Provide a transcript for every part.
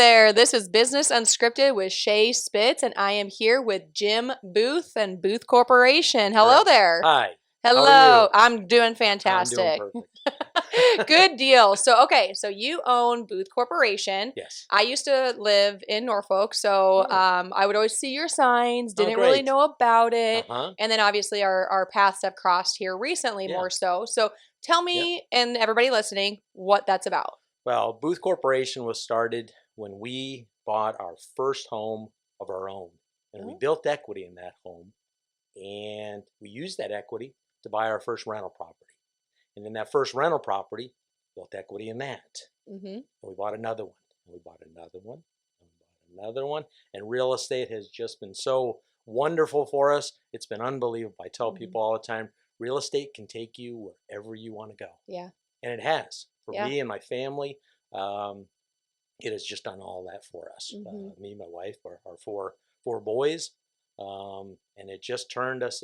there. This is Business Unscripted with Shae Spitz, and I am here with Jim Booth and Booth Corporation. Hello there. Hi. Hello. How are you? I'm doing fantastic. I'm doing perfect. Good deal. So, so you own Booth Corporation. Yes. I used to live in Norfolk, so I would always see your signs, didn't really know about it. And then obviously our paths have crossed here recently more so. So tell me and everybody listening what that's about. Well, Booth Corporation was started when we bought our first home of our own. And we built equity in that home. And we used that equity to buy our first rental property. And in that first rental property, built equity in that. And we bought another one. And we bought another one. And we bought another one. And real estate has just been so wonderful for us. It's been unbelievable. I tell people all the time, real estate can take you wherever you want to go. Yeah. And it has. For me and my family, it has just done all that for us. Me, my wife, our four boys. And it just turned us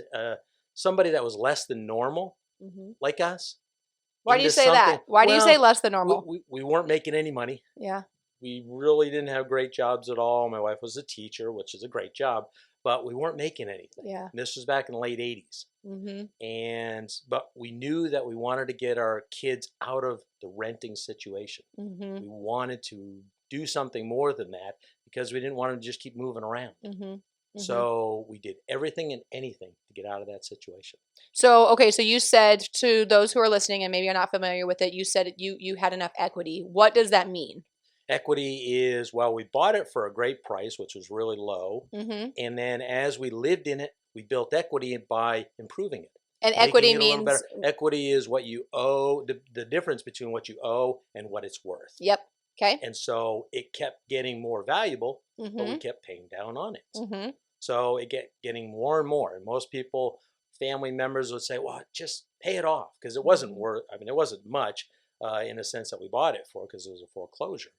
somebody that was less than normal, like us. Why do you say that? Why do you say less than normal? We weren't making any money. Yeah. We really didn't have great jobs at all. My wife was a teacher, which is a great job, but we weren't making anything. Yeah. And this was back in the late 80s. But we knew that we wanted to get our kids out of the renting situation. We wanted to do something more than that because we didn't want them to just keep moving around. So we did everything and anything to get out of that situation. So, so you said, to those who are listening and maybe are not familiar with it, you said you had enough equity. What does that mean? Equity is, well, we bought it for a great price, which was really low. And then as we lived in it, we built equity by improving it. And equity means? Equity is what you owe, the difference between what you owe and what it's worth. Yep. Okay. And so it kept getting more valuable, but we kept paying down on it. So it getting more and more. And most people, family members would say, well, just pay it off. Because it wasn't worth, it wasn't much in the sense that we bought it for, because it was a foreclosure.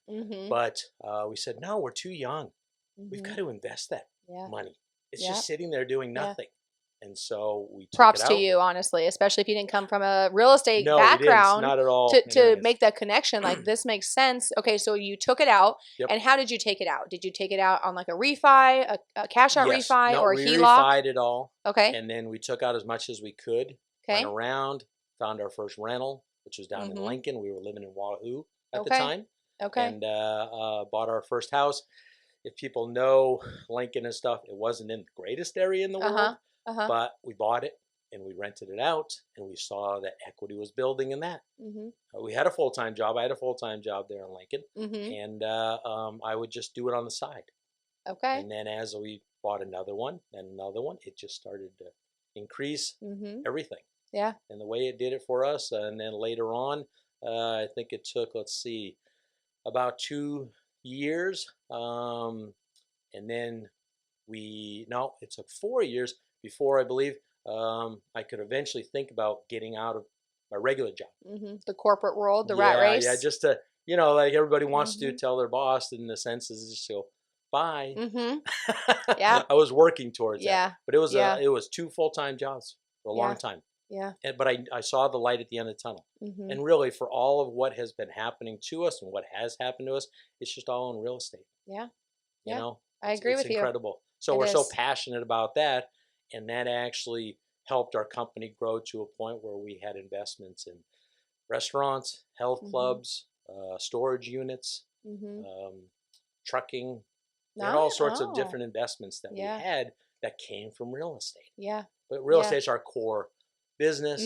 But we said, no, we're too young. We've got to invest that money. It's just sitting there doing nothing. And so we took props it out. to you, honestly, especially if you didn't come from a real estate No, background. not at all. To make that connection, like this makes sense. Okay, so you took it out, and how did you take it out? Did you take it out on like a refi, a cash out refi, or a HELOC? We refied it all. Okay. And then we took out as much as we could. Went around, found our first rental, which was down in Lincoln. We were living in Wahoo at the time. Okay. And bought our first house. If people know Lincoln and stuff, it wasn't in the greatest area in the world. But we bought it and we rented it out, and we saw that equity was building in that. We had a full-time job. I had a full-time job there in Lincoln, and I would just do it on the side. Okay. And then as we bought another one and another one, it just started to increase everything. Yeah. And the way it did it for us, and then later on, I think it took, let's see, about 2 years, and then it took 4 years before, I believe, I could eventually think about getting out of my regular job. The corporate world, the rat race. Yeah, just to, like everybody wants to tell their boss, in the sense is just go, bye. Yeah. I was working towards that. But it was 2 full-time jobs for a long time. Yeah. But I saw the light at the end of the tunnel. And really, for all of what has been happening to us and what has happened to us, it's just all in real estate. Yeah. You know? I agree with you. It's incredible. So we're so passionate about that. And that actually helped our company grow to a point where we had investments in restaurants, health clubs, storage units, trucking, and all sorts of different investments that we had that came from real estate. Yeah. But real estate is our core business.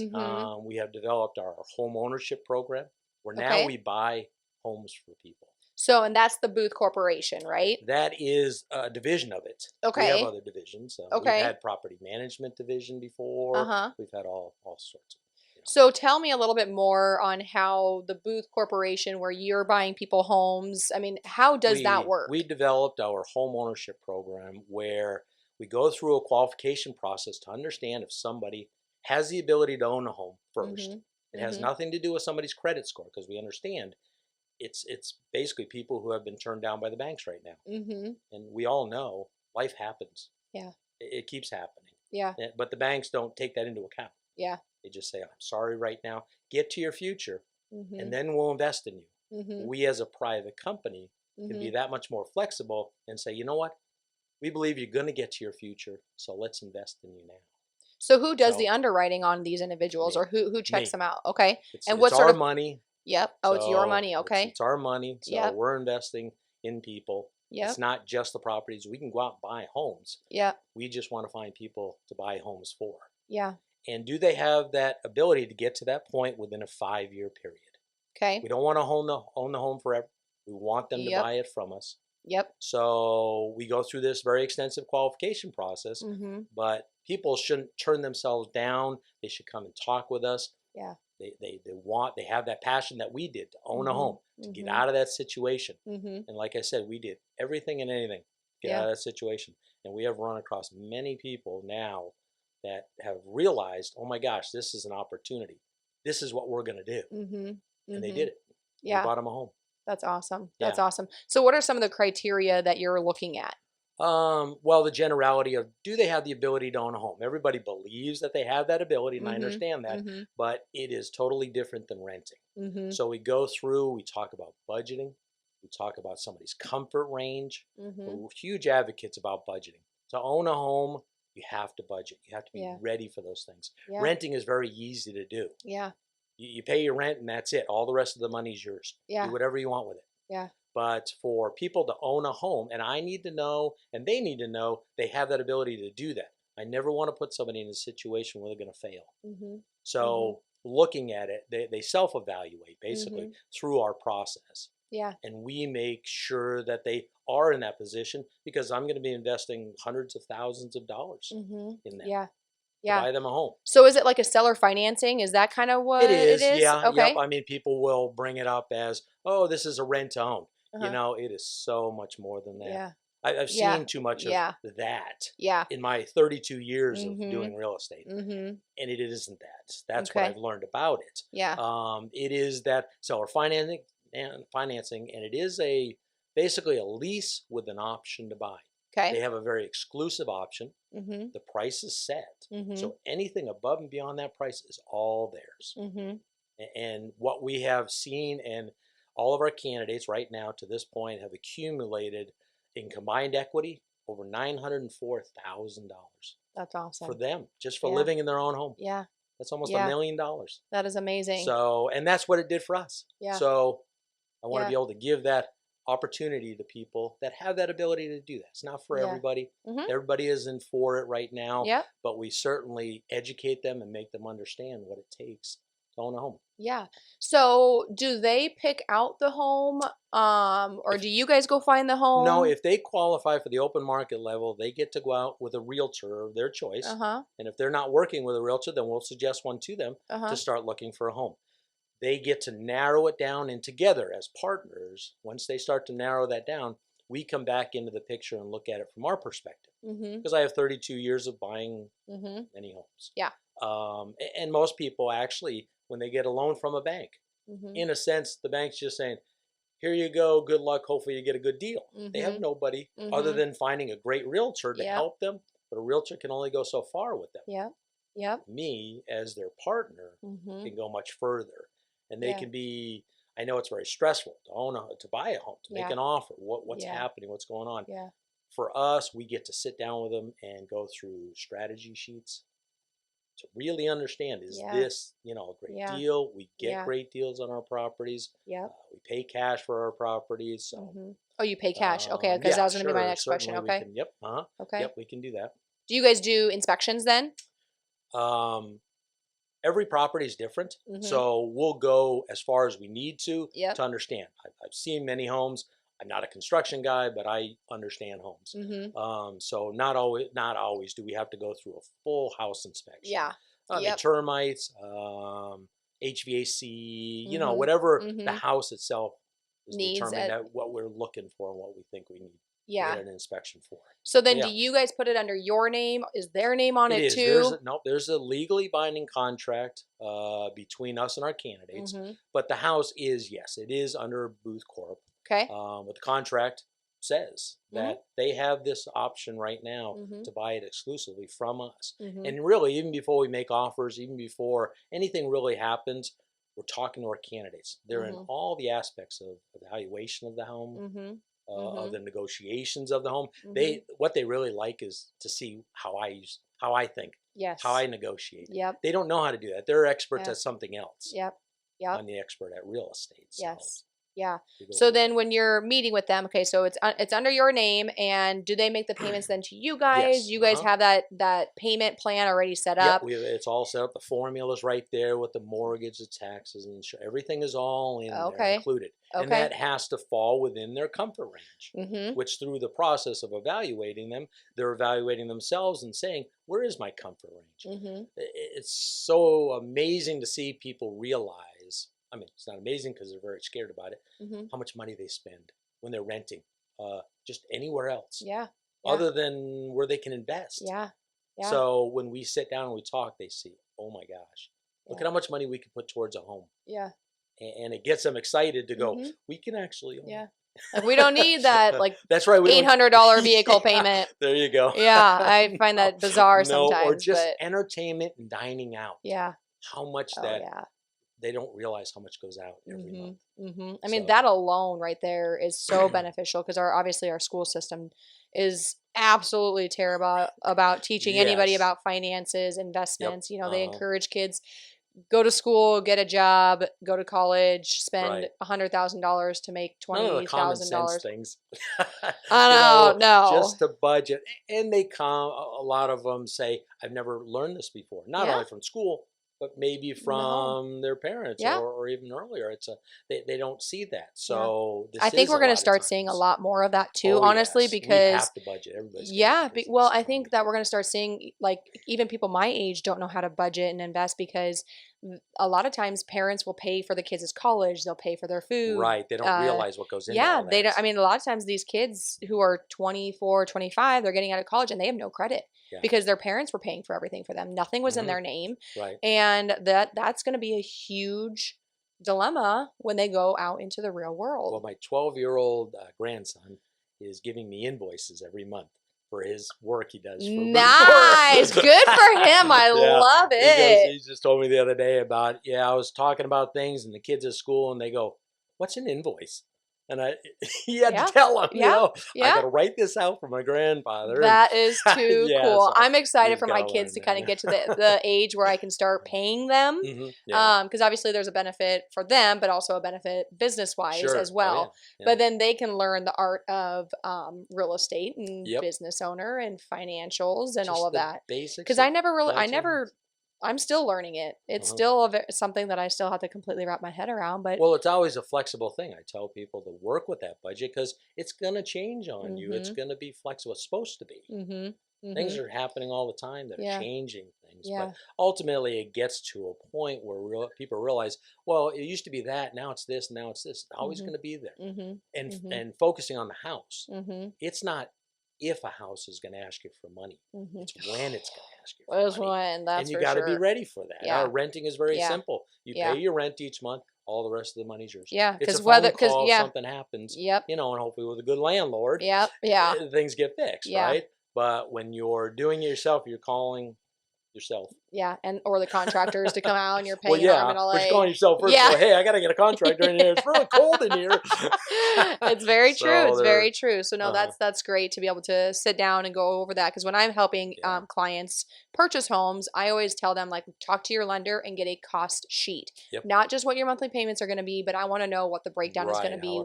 We have developed our home ownership program, where now we buy homes for people. So, and that's the Booth Corporation, right? That is a division of it. Okay. We have other divisions. We've had property management division before. We've had all sorts of. So tell me a little bit more on how the Booth Corporation, where you're buying people homes, how does that work? We developed our home ownership program, where we go through a qualification process to understand if somebody has the ability to own a home first. It has nothing to do with somebody's credit score, because we understand it's basically people who have been turned down by the banks right now. And we all know life happens. Yeah. It keeps happening. Yeah. But the banks don't take that into account. Yeah. They just say, I'm sorry right now, get to your future, and then we'll invest in you. We as a private company can be that much more flexible and say, you know what, we believe you're going to get to your future, so let's invest in you now. So who does the underwriting on these individuals, me, or who checks them out? Okay. And what sort of money? Yep. Oh, it's your money. Okay. It's our money. So we're investing in people. Yep. It's not just the properties. We can go out and buy homes. Yeah. We just want to find people to buy homes for. Yeah. And do they have that ability to get to that point within a 5-year period? Okay. We don't want to own the home forever. We want them to buy it from us. Yep. So we go through this very extensive qualification process, but people shouldn't turn themselves down. They should come and talk with us. Yeah. They have that passion that we did to own a home, to get out of that situation. And like I said, we did everything and anything to get out of that situation. And we have run across many people now that have realized, oh my gosh, this is an opportunity. This is what we're going to do. And they did it. Yeah. We bought them a home. That's awesome. That's awesome. So what are some of the criteria that you're looking at? Well, the generality of, do they have the ability to own a home? Everybody believes that they have that ability, and I understand that, but it is totally different than renting. So we go through, we talk about budgeting, we talk about somebody's comfort range. We're huge advocates about budgeting. To own a home, you have to budget. You have to be ready for those things. Renting is very easy to do. Yeah. You pay your rent and that's it. All the rest of the money is yours. Yeah. Do whatever you want with it. Yeah. But for people to own a home, and I need to know, and they need to know, they have that ability to do that. I never want to put somebody in a situation where they're going to fail. So looking at it, they self-evaluate basically through our process. Yeah. And we make sure that they are in that position, because I'm going to be investing hundreds of thousands of dollars in them. Yeah. To buy them a home. So is it like a seller financing? Is that kind of what it is? Yeah. Okay. Yep. I mean, people will bring it up as, oh, this is a rent to own. You know, it is so much more than that. Yeah. I've seen too much of that in my 32 years of doing real estate. And it isn't that. That's what I've learned about it. Yeah. It is that seller financing, and it is basically a lease with an option to buy. Okay. They have a very exclusive option. The price is set. So anything above and beyond that price is all theirs. And what we have seen, and all of our candidates right now to this point have accumulated in combined equity over $904,000. That's awesome. For them, just for living in their own home. Yeah. That's almost $1 million. That is amazing. So, and that's what it did for us. Yeah. So I want to be able to give that opportunity to people that have that ability to do that. It's not for everybody. Everybody isn't for it right now. But we certainly educate them and make them understand what it takes to own a home. Yeah. So do they pick out the home, or do you guys go find the home? No, if they qualify for the open market level, they get to go out with a realtor of their choice. And if they're not working with a realtor, then we'll suggest one to them to start looking for a home. They get to narrow it down, and together as partners, once they start to narrow that down, we come back into the picture and look at it from our perspective. Because I have 32 years of buying many homes. Yeah. And most people actually, when they get a loan from a bank, in a sense, the bank's just saying, here you go, good luck, hopefully you get a good deal. They have nobody other than finding a great realtor to help them, but a realtor can only go so far with them. Yeah. Yep. Me, as their partner, can go much further. And they can be, I know it's very stressful to buy a home, to make an offer, what's happening, what's going on. Yeah. For us, we get to sit down with them and go through strategy sheets to really understand, is this, a great deal? We get great deals on our properties. Yeah. We pay cash for our properties. So. Oh, you pay cash. Okay, because that was going to be my next question. Okay. Okay. Yep, we can do that. Do you guys do inspections then? Every property is different, so we'll go as far as we need to understand. I've seen many homes. I'm not a construction guy, but I understand homes. So not always do we have to go through a full house inspection. Yeah. The termites, HVAC, whatever the house itself is determined what we're looking for and what we think we need. Get an inspection for. So then do you guys put it under your name? Is their name on it too? There's a legally binding contract between us and our candidates. But the house is, yes, it is under Booth Corp. Okay. But the contract says that they have this option right now to buy it exclusively from us. And really, even before we make offers, even before anything really happens, We're talking to our candidates. They're in all the aspects of evaluation of the home, of the negotiations of the home. What they really like is to see how I think, how I negotiate. Yep. They don't know how to do that. They're experts at something else. Yep. I'm the expert at real estate. So yes. Yeah. So then when you're meeting with them, okay, so it's under your name, and do they make the payments then to you guys? Yes. You guys have that payment plan already set up? Yep, it's all set up. The formula's right there with the mortgage, the taxes, and everything is all in there included. And that has to fall within their comfort range, which through the process of evaluating them, they're evaluating themselves and saying, where is my comfort range? It's so amazing to see people realize, I mean, it's not amazing because they're very scared about it, how much money they spend when they're renting, just anywhere else. Other than where they can invest. So when we sit down and we talk, they see, oh my gosh, look at how much money we can put towards a home. And it gets them excited to go, we can actually own Like we don't need that that's right, $800 vehicle payment. There you go. I find that bizarre sometimes. Or just entertainment and dining out. How much they don't realize how much goes out every month. I mean, that alone right there is so beneficial because obviously our school system is absolutely terrible about teaching anybody about finances, investments. You know, they encourage kids, go to school, get a job, go to college, spend $100,000 to make $20,000. Things. I don't know. Just a budget. And a lot of them say, I've never learned this before. Not only from school, but maybe from their parents or even earlier. It's they don't see that. So I think we're going to start seeing a lot more of that too, honestly, because we have to budget. Everybody's well, I think that we're going to start seeing, like, even people my age don't know how to budget and invest because a lot of times parents will pay for the kids' college, they'll pay for their food. Right. They don't realize what goes into all that. They don't. I mean, a lot of times these kids who are 24, 25, they're getting out of college and they have no credit because their parents were paying for everything for them. Nothing was in their name. Right. And that's going to be a huge dilemma when they go out into the real world. Well, my 12-year-old grandson is giving me invoices every month for his work he does. For nice. Good for him. I love it. He just told me the other day about, I was talking about things and the kids at school and they go, what's an invoice? And he had to tell him, I got to write this out for my grandfather. That is too cool. So I'm excited for my kids to kind of get to the age where I can start paying them. Because obviously there's a benefit for them, but also a benefit business-wise as well. But then they can learn the art of real estate and business owner and financials and all of that. Because I'm still learning it. It's still something that I still have to completely wrap my head around. But well, it's always a flexible thing. I tell people to work with that budget because it's going to change on you. It's going to be flexible. It's supposed to be. Things are happening all the time that are changing things. But ultimately, it gets to a point where people realize, well, it used to be that. Now it's this. Now it's this. It's always going to be there. And focusing on the house. It's not if a house is going to ask you for money. It's when it's going to ask you for money. That's and you got to be ready for that. Renting is very simple. You pay your rent each month. All the rest of the money's yours. Because something happens, and hopefully with a good landlord, things get fixed, right? But when you're doing it yourself, you're calling yourself. Or the contractors to come out and you're paying them and all that. But you're calling yourself first. Go, hey, I got to get a contractor in here. It's really cold in here. It's very true. It's very true. So no, that's great to be able to sit down and go over that. Because when I'm helping clients purchase homes, I always tell them, like, talk to your lender and get a cost sheet. Not just what your monthly payments are going to be, but I want to know what the breakdown is going to be,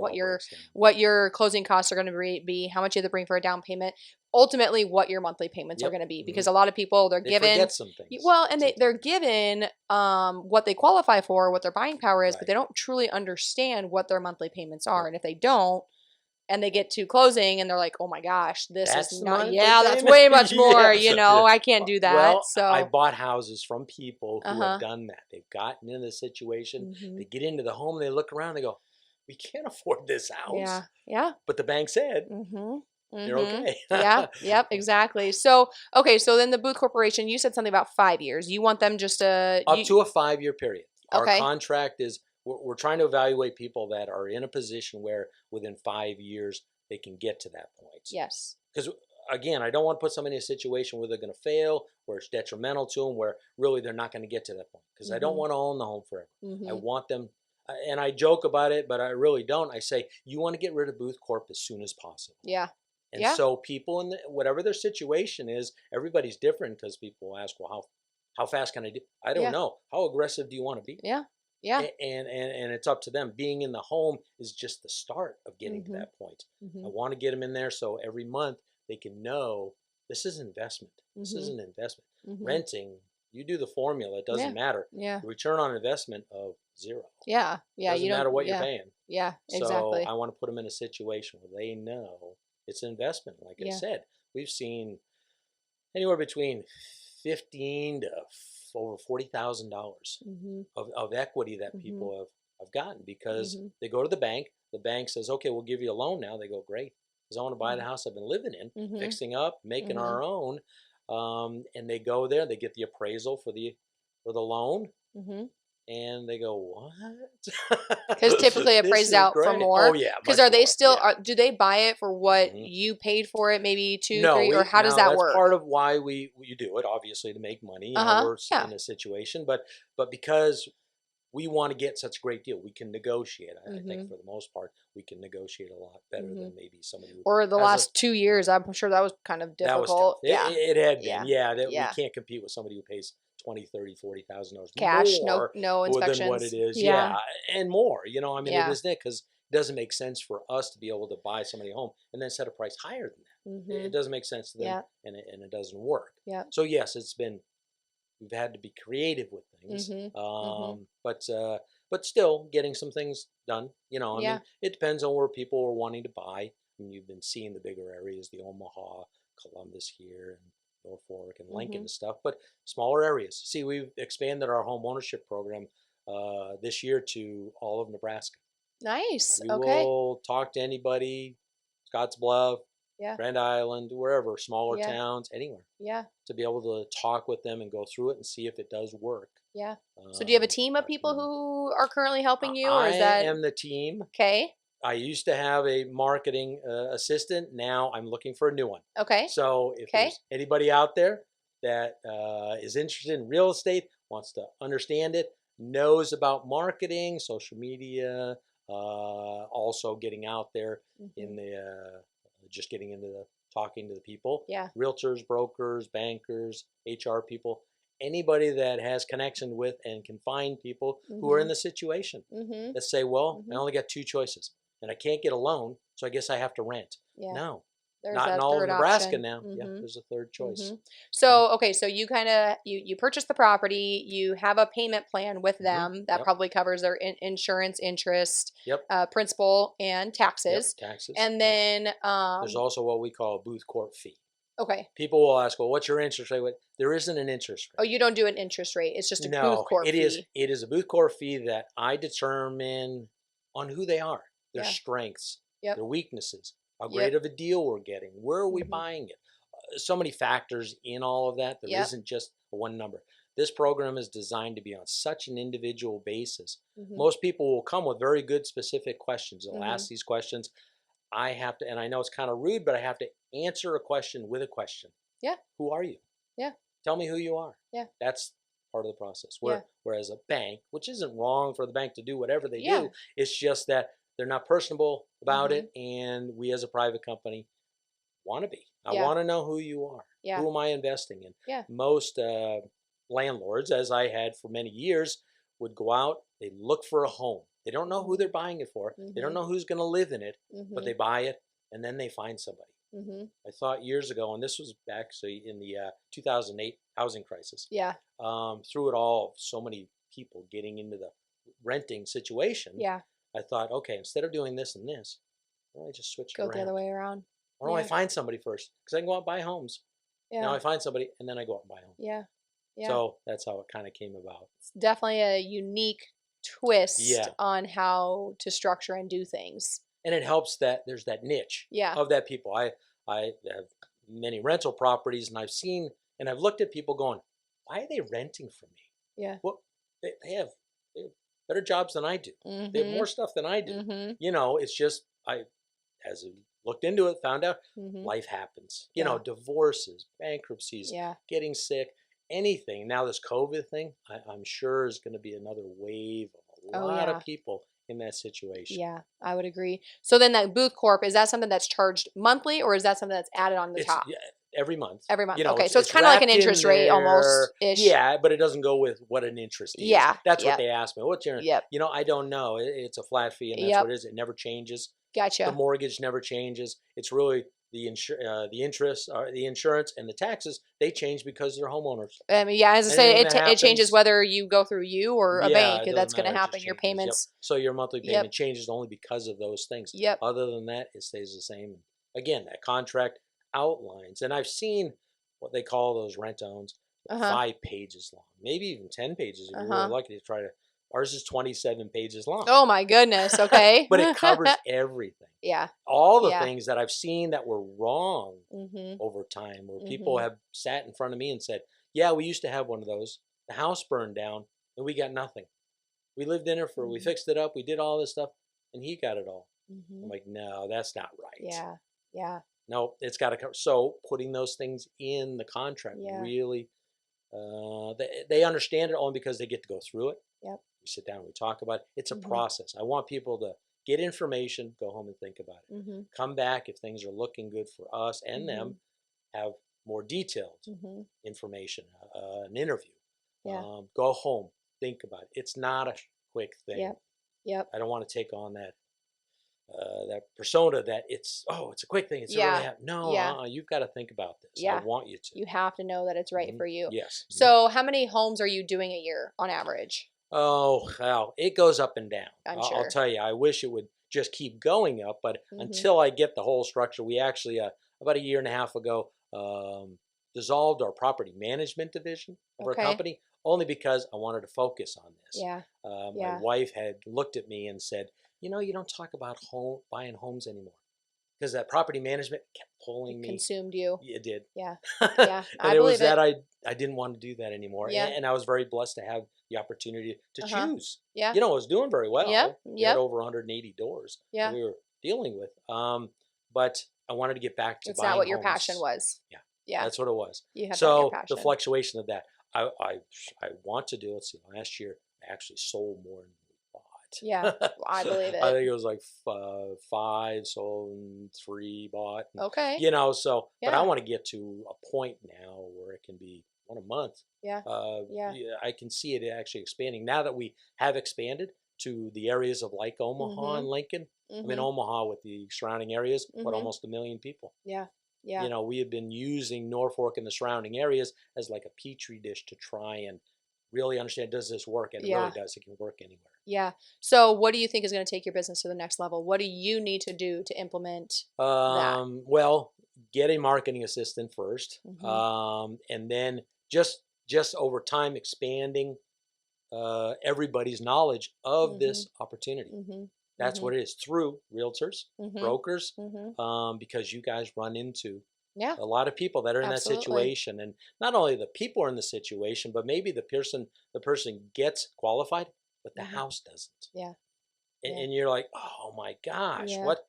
what your closing costs are going to be, how much you have to bring for a down payment. Ultimately, what your monthly payments are going to be, because a lot of people they forget some things. Well, and they're given what they qualify for, what their buying power is, but they don't truly understand what their monthly payments are. And if they don't, and they get to closing and they're like, oh my gosh, this is not, that's way much more, I can't do that. Well, so I bought houses from people who have done that. They've gotten into the situation, they get into the home, they look around, they go, we can't afford this house. But the bank said, you're okay. Yep, exactly. So, okay, so then the Booth Corporation, you said something about 5 years. You want them just to... Up to a 5-year period. Our contract is, we're trying to evaluate people that are in a position where within 5 years they can get to that point. Yes. Because again, I don't want to put somebody in a situation where they're going to fail, where it's detrimental to them, where really they're not going to get to that point. Because I don't want to own the home forever. I want them, and I joke about it, but I really don't. I say, you want to get rid of Booth Corp as soon as possible. Yeah. And so people, whatever their situation is, everybody's different, because people ask, well, how fast can I do? I don't know. How aggressive do you want to be? Yeah. Yeah. And it's up to them. Being in the home is just the start of getting to that point. I want to get them in there so every month they can know this is investment. This is an investment. Renting, you do the formula, it doesn't matter. Yeah. The return on investment of 0. Yeah. Yeah. Doesn't matter what you're paying. Yeah, exactly. So I want to put them in a situation where they know it's an investment. Like I said, we've seen anywhere between $15,000 to over $40,000 of equity that people have gotten, because they go to the bank. The bank says, okay, we'll give you a loan now. They go, great, because I want to buy the house I've been living in, fixing up, making our own. And they go there, they get the appraisal for the loan. And they go, what? Because typically it appraised out for more. Oh, yeah. Because are they still, do they buy it for what you paid for it, maybe 2, 3, or how does that work? That's part of why you do it, obviously, to make money. You know, we're in a situation, but because we want to get such a great deal, we can negotiate. I think for the most part, we can negotiate a lot better than maybe somebody who or the last 2 years. I'm sure that was kind of difficult. That was tough. It had been. We can't compete with somebody who pays $20,000, $30,000, $40,000 cash, more no inspections than what it is. And more. You know, I mean, it isn't it, because it doesn't make sense for us to be able to buy somebody a home and then set a price higher than that. It doesn't make sense to them, and it doesn't work. So yes, we've had to be creative with things, but still getting some things done. You know, I mean, it depends on where people are wanting to buy. I mean, you've been seeing the bigger areas, the Omaha, Columbus here, and Norfolk and Lincoln and stuff, but smaller areas. See, we've expanded our home ownership program this year to all of Nebraska. Nice. We will talk to anybody, Scottsbluff, Grand Island, wherever, smaller towns, anywhere. To be able to talk with them and go through it and see if it does work. So do you have a team of people who are currently helping you, or is that? I am the team. Okay. I used to have a marketing assistant. Now I'm looking for a new one. Okay. So if there's anybody out there that is interested in real estate, wants to understand it, knows about marketing, social media, also getting out there in the, just getting into the talking to the people. Realtors, brokers, bankers, HR people, anybody that has connection with and can find people who are in the situation that say, well, I only got 2 choices. And I can't get a loan, so I guess I have to rent. No, there's not in all of Nebraska now. There's a third choice. So, okay, so you kind of, you purchase the property, you have a payment plan with them that probably covers their insurance, interest, principal, and taxes. Taxes. And then there's also what we call a Booth Corp fee. Okay. People will ask, well, what's your interest rate? There isn't an interest rate. Oh, you don't do an interest rate. It's just a Booth Corp fee. It is a Booth Corp fee that I determine on who they are. Their strengths, their weaknesses, how great of a deal we're getting, where are we buying it? So many factors in all of that. There isn't just one number. This program is designed to be on such an individual basis. Most people will come with very good specific questions. They'll ask these questions. I have to, and I know it's kind of rude, but I have to answer a question with a question. Who are you? Tell me who you are. That's part of the process. Whereas a bank, which isn't wrong for the bank to do whatever they do, it's just that they're not personable about it, and we as a private company want to be. I want to know who you are. Who am I investing in? Most landlords, as I had for many years, would go out, they look for a home. They don't know who they're buying it for. They don't know who's going to live in it, but they buy it, and then they find somebody. I thought years ago, and this was actually in the 2008 housing crisis. Through it all, so many people getting into the renting situation. I thought, okay, instead of doing this and this, why don't I just switch it around? Go the other way around. Why don't I find somebody first? Because I can go out and buy homes. Now I find somebody, and then I go out and buy homes. So that's how it kind of came about. It's definitely a unique twist on how to structure and do things. And it helps that there's that niche of that people. I have many rental properties, and I've seen, and I've looked at people going, why are they renting from me? Well, they have better jobs than I do. They have more stuff than I do. You know, it's just as a looked into it, found out life happens. You know, divorces, bankruptcies, getting sick, anything. Now this COVID thing, I'm sure is going to be another wave of a lot of people in that situation. Yeah, I would agree. So then that Booth Corp, is that something that's charged monthly, or is that something that's added on the top? Yeah, every month. Every month. You know, okay, so it's kind of like an interest rate almost-ish. Yeah, but it doesn't go with what an interest is. Yeah. That's what they asked me. What's your, Yep. you know, I don't know. It's a flat fee, and that's what it is. It never changes. Gotcha. The mortgage never changes. It's really the interest, the insurance, and the taxes. They change because they're homeowners. Yeah, as I say, it changes whether you go through you or a bank. That's going to happen. Your payments. Yep. So your monthly payment changes only because of those things. Yep. Other than that, it stays the same. Again, that contract outlines, and I've seen what they call those rent-owns, 5 pages long, maybe even 10 pages if you're really lucky to try to. Ours is 27 pages long. Oh my goodness, okay. But it covers everything. Yeah. All the things that I've seen that were wrong over time, where people have sat in front of me and said, yeah, we used to have one of those. The house burned down and we got nothing. We lived in it we fixed it up, we did all this stuff, and he got it all. I'm like, no, that's not right. Yeah, yeah. No, it's got to cover. So putting those things in the contract really, they understand it only because they get to go through it. Yep. We sit down, we talk about it. It's a process. I want people to get information, go home and think about it. Come back if things are looking good for us and them, have more detailed information, an interview. Go home, think about it. It's not a quick thing. Yep. Yep. I don't want to take on that persona that it's a quick thing. It's really no, you've got to think about this. Yeah. I want you to. You have to know that it's right for you. Yes. So how many homes are you doing a year on average? Oh, wow. It goes up and down. I'm sure. I'll tell you, I wish it would just keep going up, but until I get the whole structure, we actually, about a year and a half ago, dissolved our property management division of our company, only because I wanted to focus on this. Yeah. My wife had looked at me and said, you know, you don't talk about buying homes anymore. Because that property management kept pulling me. Consumed you. It did. Yeah. Yeah. And it was that I didn't want to do that anymore. Yeah. And I was very blessed to have the opportunity to choose. Yeah. You know, I was doing very well. Yeah. We had over 180 doors that we were dealing with. But I wanted to get back to buying not what your homes. passion was. Yeah. Yeah. That's what it was. You have so passion. the fluctuation of that, I want to do. Let's see, last year I actually sold more than we bought. Yeah, I believe it. I think it was like 5 sold and 3 bought. And, okay. You know, so but I want to get to a point now where it can be one a month. Yeah. I can see it actually expanding now that we have expanded to the areas of like Omaha and Lincoln. I mean, Omaha with the surrounding areas, but almost 1 million people. Yeah. Yeah. You know, we have been using Norfolk and the surrounding areas as like a petri dish to try and really understand, does this work? And it really does. It can work anywhere. Yeah. So what do you think is going to take your business to the next level? What do you need to do to implement that? Well, get a marketing assistant first. And then just over time expanding everybody's knowledge of this opportunity. That's what it is, through realtors, brokers, because you guys run into a lot of people that are in that situation. And not only the people are in the situation, but maybe the person gets qualified, but the house doesn't. Yeah. And you're like, oh my gosh, what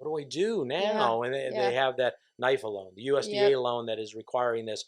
do I do now? And they have that NIFA loan, the USDA loan that is requiring this.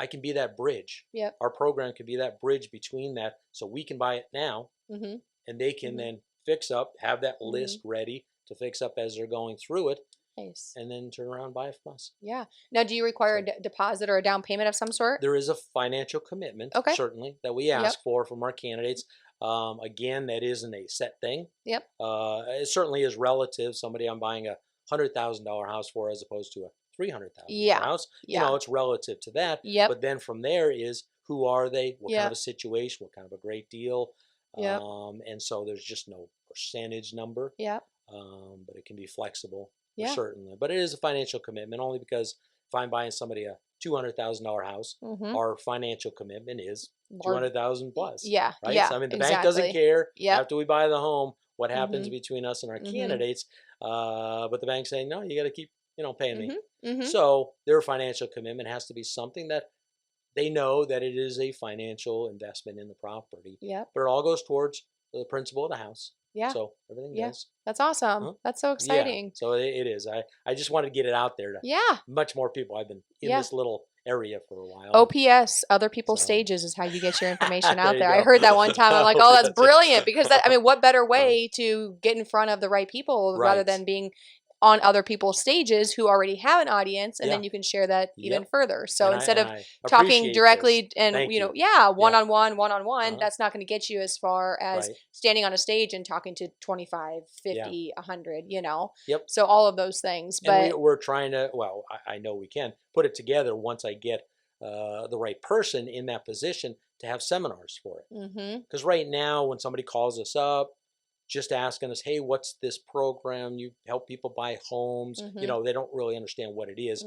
I can be that bridge. Our program can be that bridge between that, so we can buy it now, and they can then fix up, have that list ready to fix up as they're going through it. Nice. And then turn around and buy it from us. Yeah. Now, do you require a deposit or a down payment of some sort? There is a financial commitment, certainly, that we ask for from our candidates. Again, that isn't a set thing. It certainly is relative. Somebody I'm buying a $100,000 house for as opposed to a $300,000 house. You know, it's relative to that. But then from there is, who are they? What kind of a situation? What kind of a great deal? And so there's just no percentage number. But it can be flexible, certainly. But it is a financial commitment, only because if I'm buying somebody a $200,000 house, our financial commitment is $200,000 plus. Right. So, I mean, the bank doesn't care after we buy the home what happens between us and our candidates. But the bank's saying, no, you got to keep paying me. So their financial commitment has to be something that they know that it is a financial investment in the property. But it all goes towards the principal of the house. Yeah. So everything does. That's awesome. That's so exciting. So it is. I just wanted to get it out there to much more people. I've been in this little area for a while. OPS, other people's stages, is how you get your information out there. I heard that one time. I'm like, oh, that's brilliant, because I mean, what better way to get in front of the right people rather than being on other people's stages who already have an audience, and then you can share that even further. So instead of talking directly and one-on-one, that's not going to get you as far as standing on a stage and talking to 25, 50, 100, So all of those things. But we're trying to, I know we can put it together once I get the right person in that position to have seminars for it. Because right now, when somebody calls us up, just asking us, hey, what's this program? You help people buy homes. They don't really understand what it is.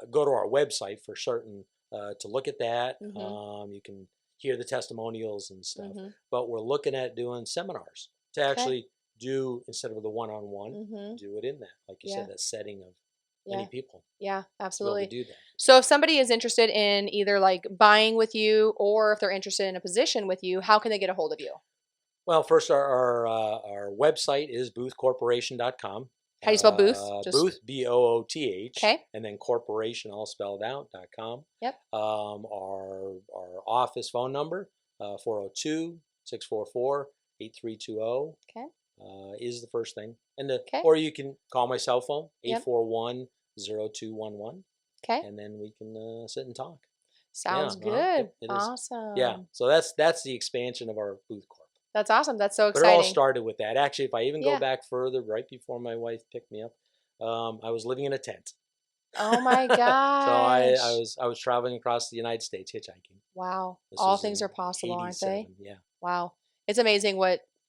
Go to our website for certain to look at that. You can hear the testimonials and stuff. But we're looking at doing seminars to actually do, instead of the one-on-one, do it in that, like you said, that setting of many people. Yeah, absolutely. Do that. So if somebody is interested in either like buying with you, or if they're interested in a position with you, how can they get a hold of you? Well, first, our website is boothcorporation.com. How do you spell Booth? Booth, B-O-O-T-H. Okay. And then corporation, all spelled out, .com. Yep. Our office phone number, 402-644-8320. Okay. Is the first thing. And or you can call my cell phone, 841-0211. Okay. And then we can sit and talk. Sounds good. Awesome. Yeah. So that's the expansion of our Booth Corp. That's awesome. That's so exciting. But it all started with that. Actually, if I even go back further, right before my wife picked me up, I was living in a tent. Oh my gosh. So I was traveling across the United States hitchhiking. Wow. All things are possible, aren't they? Yeah. Wow. It's amazing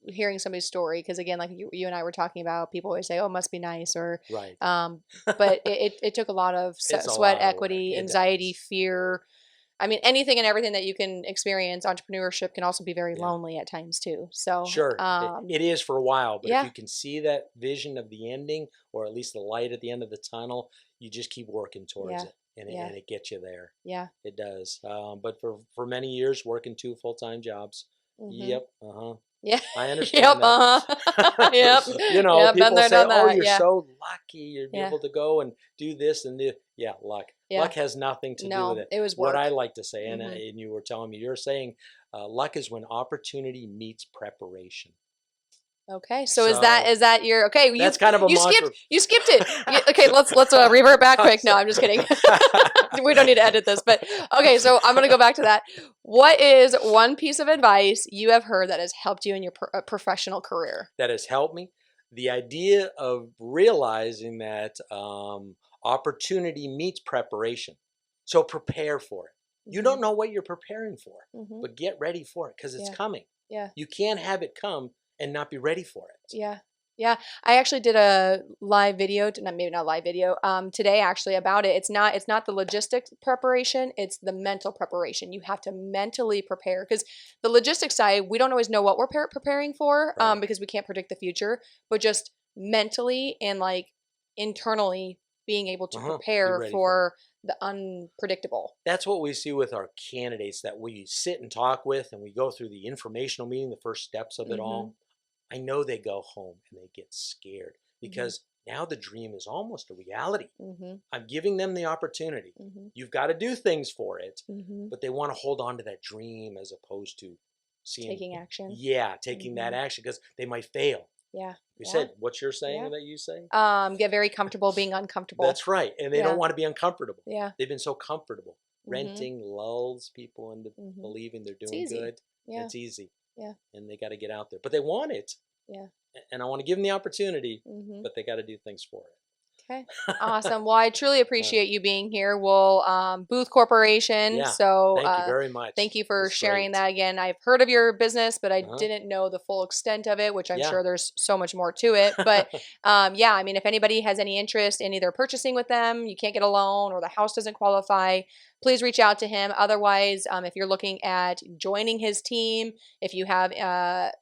hearing somebody's story, because again, like you and I were talking about, people always say, oh, it must be nice, or but it took a lot of sweat equity, anxiety, fear. I mean, anything and everything that you can experience. Entrepreneurship can also be very lonely at times too. So sure, it is for a while, but if you can see that vision of the ending, or at least the light at the end of the tunnel, you just keep working towards it, and it gets you there. Yeah, it does. But for many years, working 2 full-time jobs. Yep. Yeah. I understand that. Yep. People say, oh, you're so lucky you're able to go and do this and this. Yeah, luck. Yeah. Luck has nothing to do with it. It was work. What I like to say, and you were telling me, you're saying luck is when opportunity meets preparation. Okay, so is that your okay? That's kind of a mantra. You skipped it. Okay, let's revert back quick. No, I'm just kidding. We don't need to edit this, but okay. So I'm gonna go back to that. What is one piece of advice you have heard that has helped you in your professional career? That has helped me. The idea of realizing that opportunity meets preparation. So prepare for it. You don't know what you're preparing for, but get ready for it, because it's coming. Yeah. You can't have it come and not be ready for it. Yeah. Yeah. I actually did a live video, maybe not live video, today actually about it. It's not the logistics preparation, it's the mental preparation. You have to mentally prepare, because the logistics side, we don't always know what we're preparing for, because we can't predict the future, but just mentally and like internally being able to prepare for the unpredictable. That's what we see with our candidates that we sit and talk with, and we go through the informational meeting, the first steps of it all. I know they go home and they get scared, because now the dream is almost a reality. I'm giving them the opportunity. You've got to do things for it, but they want to hold on to that dream as opposed to taking action. Yeah, taking that action, because they might fail. Yeah. You said, what's your saying that you say? Get very comfortable being uncomfortable. That's right. And they don't want to be uncomfortable. Yeah. They've been so comfortable. Renting lulls people into believing they're doing good. Yeah. It's easy. Yeah. And they got to get out there. But they want it. Yeah. And I want to give them the opportunity, but they got to do things for it. Okay. Awesome. Well, I truly appreciate you being here. We'll Booth Corporation. Yeah. So thank you very much. Thank you for sharing that again. I've heard of your business, but I didn't know the full extent of it, which I'm sure there's so much more to it. But yeah, I mean, if anybody has any interest in either purchasing with them, you can't get a loan, or the house doesn't qualify, please reach out to him. Otherwise, if you're looking at joining his team, if you have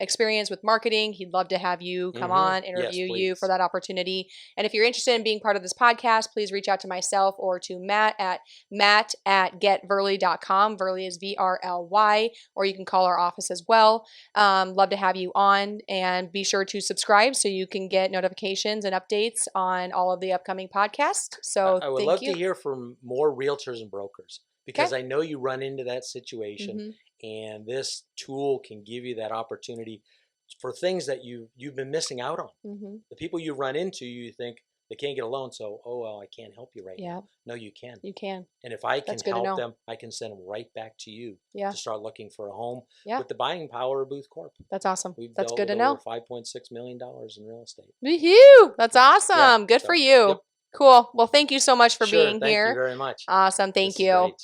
experience with marketing, he'd love to have you come on, interview you for that opportunity. And if you're interested in being part of this podcast, please reach out to myself or to Matt at @getvrly.com. Vrly is VRLY, or you can call our office as well. Love to have you on, and be sure to subscribe so you can get notifications and updates on all of the upcoming podcasts. So I would love to hear from more realtors and brokers, because I know you run into that situation, and this tool can give you that opportunity for things that you've been missing out on. The people you run into, you think they can't get a loan, so well, I can't help you right now. No, you can. You can. And if I can help them, I can send them right back to you to start looking for a home with the buying power of Booth Corp. That's awesome. That's good to know. $5.6 million in real estate. Woohoo! That's awesome. Good for you. Cool. Well, thank you so much for being here. Thank you very much. Awesome. Thank you.